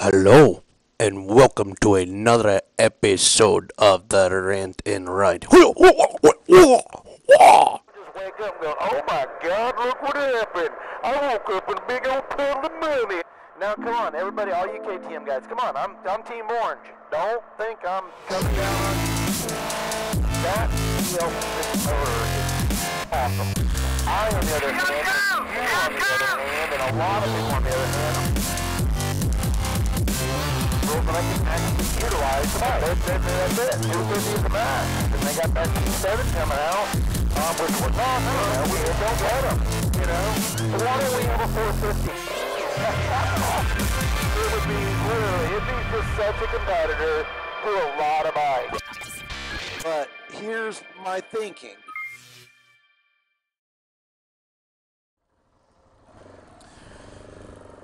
Hello, and welcome to another episode of the Rant and Ride. Just wake up and go, oh my God, look what happened. I woke up in a big old puddle of money. Now come on, everybody, all you KTM guys, come on, I'm Team Orange. Don't think I'm coming down on that. This motor is awesome. I, on the other hand, you on the other hand, and a lot of people on the other hand, but I can actually utilize the bike. That's it. 250 is the max. And they got that T7 coming out, which we're not, we don't let them, So why don't we have a 450? It'd be just such a competitor to a lot of bikes. But here's my thinking.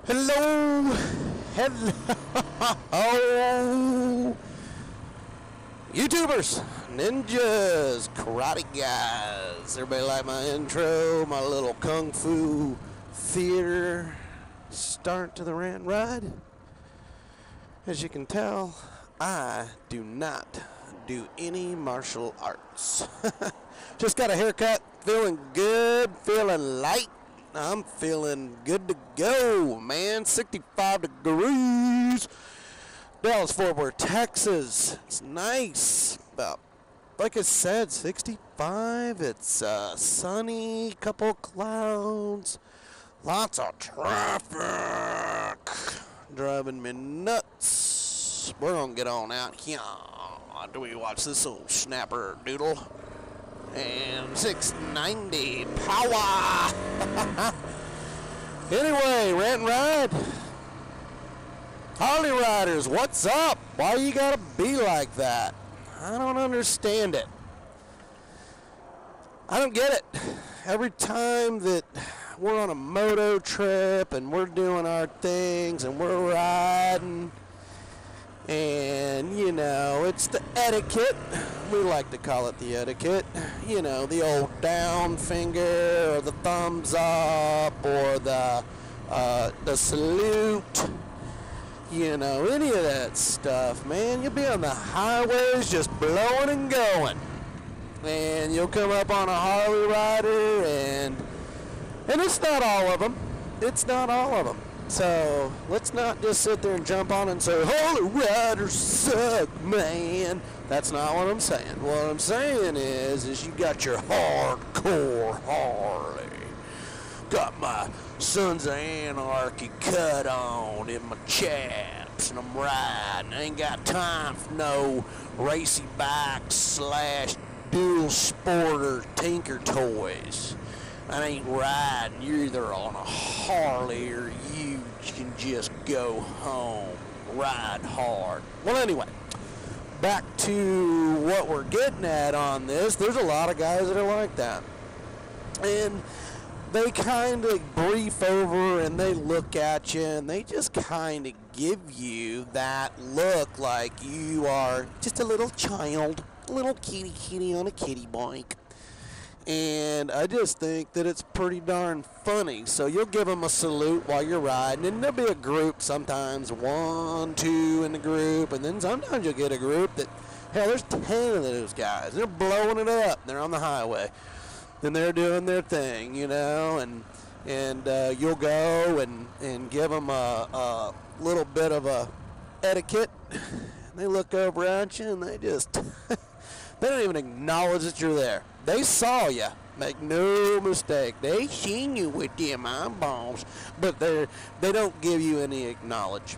Hello, YouTubers, ninjas, karate guys. Everybody like my intro, my little kung fu theater start to the rant ride? As you can tell, I do not do any martial arts. Just got a haircut, feeling good, feeling light. I'm feeling good to go, man. 65 degrees. Dallas, Fort Worth, Texas. It's nice. About, like I said, 65. It's sunny, couple clouds, lots of traffic, driving me nuts. We're gonna get on out here. Do we watch this old snapper doodle? And 690 power. Anyway, rant and ride. Harley riders, what's up? Why you gotta be like that? I don't understand it. I don't get it. Every time that we're on a moto trip and we're doing our things and we're riding, and, it's the etiquette. We like to call it the etiquette. The old down finger or the thumbs up or the salute. Any of that stuff, man. You'll be on the highways just blowing and going. And you'll come up on a Harley rider and it's not all of them. It's not all of them. So, let's not just sit there and jump on and say, Harley riders suck, man. That's not what I'm saying. What I'm saying is you got your hardcore Harley. Got my Sons of Anarchy cut on in my chaps, and I'm riding. I ain't got time for no racy bikes / dual sporter tinker toys. I ain't riding. You're either on a Harley or you can just go home. Ride hard. Well, anyway, back to what we're getting at on this. There's a lot of guys that are like that. And they kind of brief over and they look at you and they just kind of give you that look like you are just a little child, a little kitty on a kitty bike. And I just think that it's pretty darn funny. So you'll give them a salute while you're riding, and there'll be a group sometimes, 1, 2 in the group, and then sometimes you'll get a group that, hell, there's 10 of those guys. They're blowing it up. They're on the highway, and they're doing their thing, and you'll go and give them a little bit of a etiquette. And they look over at you, and they just, they don't even acknowledge that you're there. They saw you. Make no mistake. They seen you with them eyeballs, but they don't give you any acknowledge.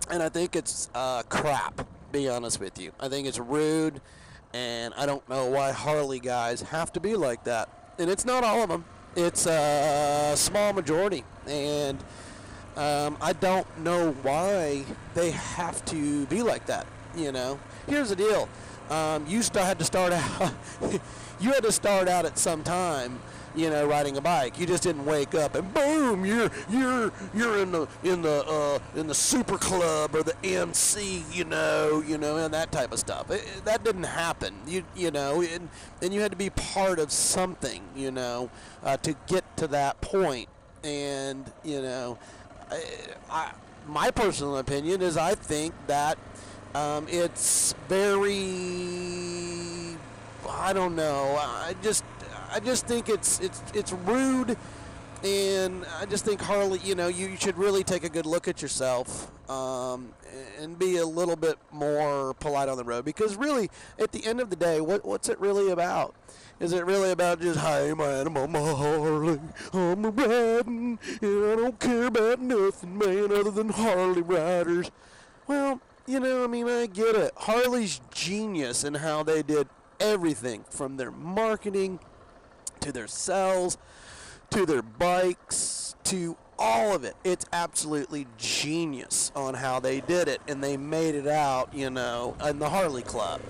And I think it's crap, be honest with you. I think it's rude, and I don't know why Harley guys have to be like that. And it's not all of them. It's a small majority. And I don't know why they have to be like that, Here's the deal. You still had to start out. You had to start out at some time, riding a bike. You just didn't wake up and boom, you're in the super club or the MC, and that type of stuff. That didn't happen. And you had to be part of something, to get to that point. And my personal opinion is I think that it's very, I don't know. I just think it's rude, and I just think Harley, you should really take a good look at yourself and be a little bit more polite on the road, because really, at the end of the day, what's it really about? Is it really about just, hey man, I'm on my Harley, I'm riding, and I don't care about nothing, man, other than Harley riders? Well, I get it. Harley's genius in how they did everything from their marketing to their sales to their bikes to all of it. It's absolutely genius on how they did it, and they made it out, in the Harley Club.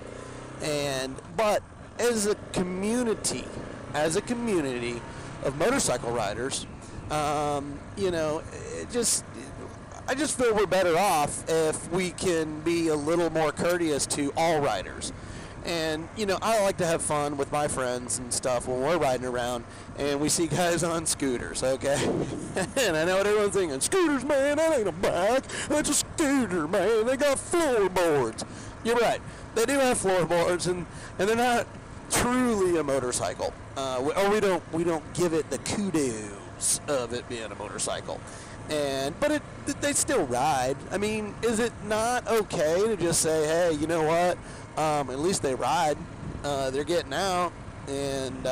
But as a community of motorcycle riders, I just feel we're better off if we can be a little more courteous to all riders. And, I like to have fun with my friends and stuff when we're riding around and we see guys on scooters, okay? And I know what everyone's thinking, scooters, man, that ain't a bike, that's a scooter, man, they got floorboards. You're right, they do have floorboards, and they're not truly a motorcycle. Or we don't give it the kudos of it being a motorcycle. But they still ride. I mean, is it not okay to just say, hey, you know what? At least they ride. They're getting out, and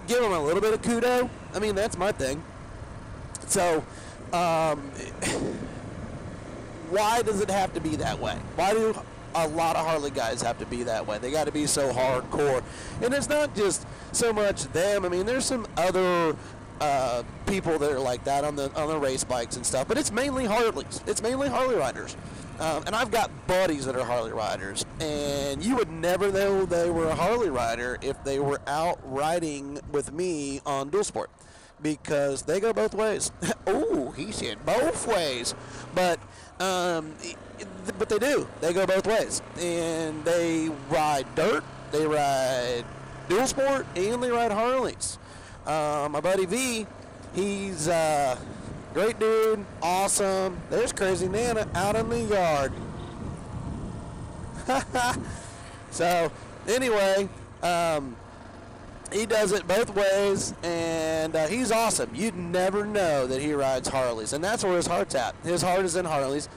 give them a little bit of kudo. I mean, that's my thing. So, why does it have to be that way? Why do a lot of Harley guys have to be that way? They got to be so hardcore, and it's not just so much them. I mean, there's some other people that are like that on the race bikes and stuff, but it's mainly Harleys. It's mainly Harley riders. And I've got buddies that are Harley riders, and you would never know they were a Harley rider if they were out riding with me on dual sport, because they go both ways. Oh, he said both ways, but they do. They go both ways, and they ride dirt, they ride dual sport, and they ride Harleys. My buddy V, he's great dude, awesome. There's Crazy Nana out in the yard. So, anyway, he does it both ways, and he's awesome. You'd never know that he rides Harleys, and that's where his heart's at. His heart is in Harleys.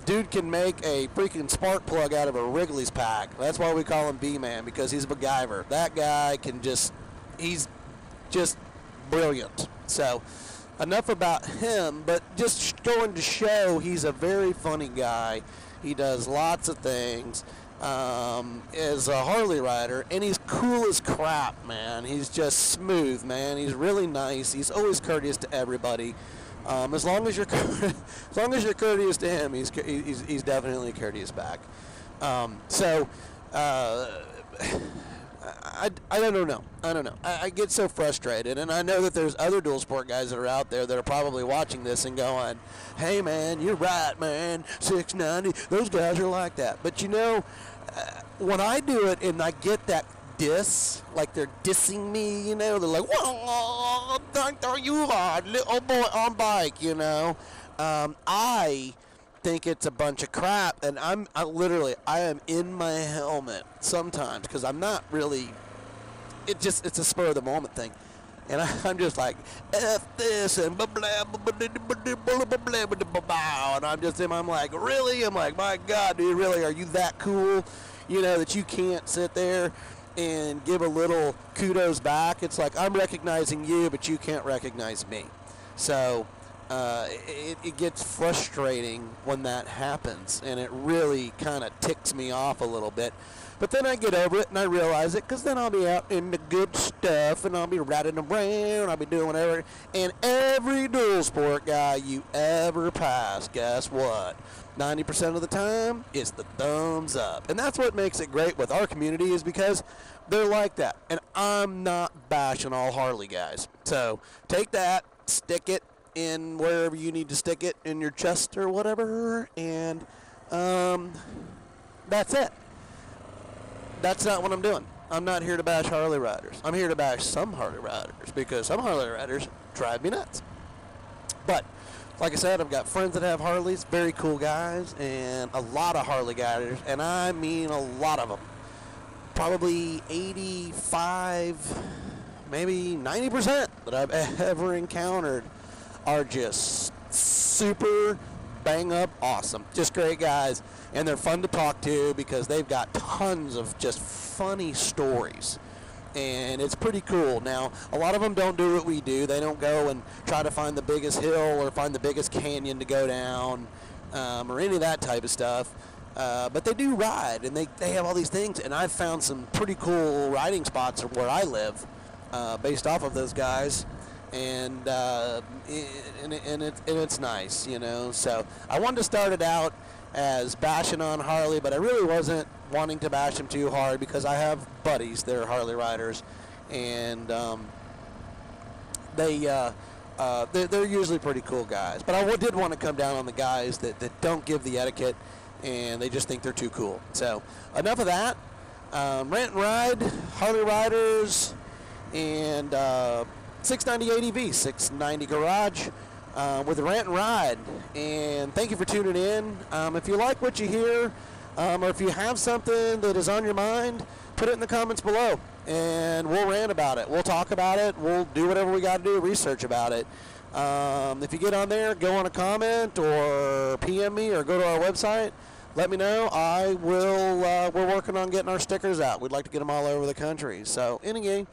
Dude can make a freaking spark plug out of a Wrigley's pack. That's why we call him B-Man, because he's a MacGyver. That guy he's just brilliant. So, enough about him, but just going to show he's a very funny guy. He does lots of things as a Harley rider, and he's cool as crap, man. He's just smooth, man. He's really nice. He's always courteous to everybody. As long as you're courteous to him, he's definitely courteous back. I don't know. I get so frustrated, and I know that there's other dual sport guys that are out there that are probably watching this and going, hey, man, you're right, man, 690, those guys are like that. But, when I do it and I get that diss, like they're dissing me, they're like, whoa, you hard, little boy on bike, I think it's a bunch of crap, and I am in my helmet sometimes, because I'm not really, it's a spur of the moment thing, and I'm just like, F this, and blah, blah, blah, blah, blah, blah, blah, blah, and I'm like, really? I'm like, my God, dude, really, are you that cool, that you can't sit there and give a little kudos back? It's like, I'm recognizing you, but you can't recognize me. So, it gets frustrating when that happens, and it really kind of ticks me off a little bit. But then I get over it, and I realize it, because then I'll be out in the good stuff, and I'll be riding around, I'll be doing whatever. And every dual sport guy you ever pass, guess what? 90% of the time, it's the thumbs up. And that's what makes it great with our community, is because they're like that. And I'm not bashing all Harley guys. So take that, stick it in wherever you need to stick it, in your chest or whatever, and that's it. That's not what I'm doing. I'm not here to bash Harley riders. I'm here to bash some Harley riders, because some Harley riders drive me nuts. But like I said, I've got friends that have Harleys, very cool guys, and a lot of Harley guys, and I mean a lot of them. Probably 85, maybe 90% that I've ever encountered are just super bang up awesome. Just great guys, and they're fun to talk to because they've got tons of just funny stories. And it's pretty cool. Now, a lot of them don't do what we do. They don't go and try to find the biggest hill or find the biggest canyon to go down or any of that type of stuff. But they do ride, and they have all these things. And I've found some pretty cool riding spots where I live based off of those guys. And it's nice, you know. So I wanted to start it out as bashing on Harley, but I really wasn't wanting to bash them too hard because I have buddies that are Harley riders, and they're usually pretty cool guys. But I did want to come down on the guys that don't give the etiquette and they just think they're too cool. So enough of that. Rant and Ride, Harley Riders, and 690 ADV, 690 Garage. With the Rant and Ride, and thank you for tuning in. If you like what you hear, or if you have something that is on your mind, put it in the comments below, and we'll rant about it. We'll talk about it. We'll do whatever we got to do, research about it. If you get on there, go on a comment or PM me or go to our website. Let me know. I will. We're working on getting our stickers out. We'd like to get them all over the country. So anyway,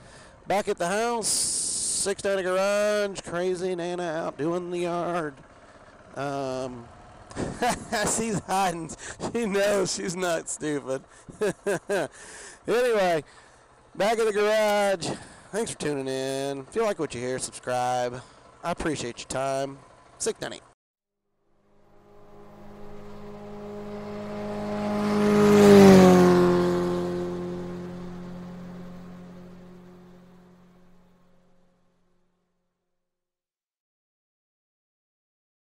back at the house. 690 Garage, crazy Nana out doing the yard. She's hiding. She knows she's not stupid. Anyway, back at the garage. Thanks for tuning in. If you like what you hear, subscribe. I appreciate your time. 690.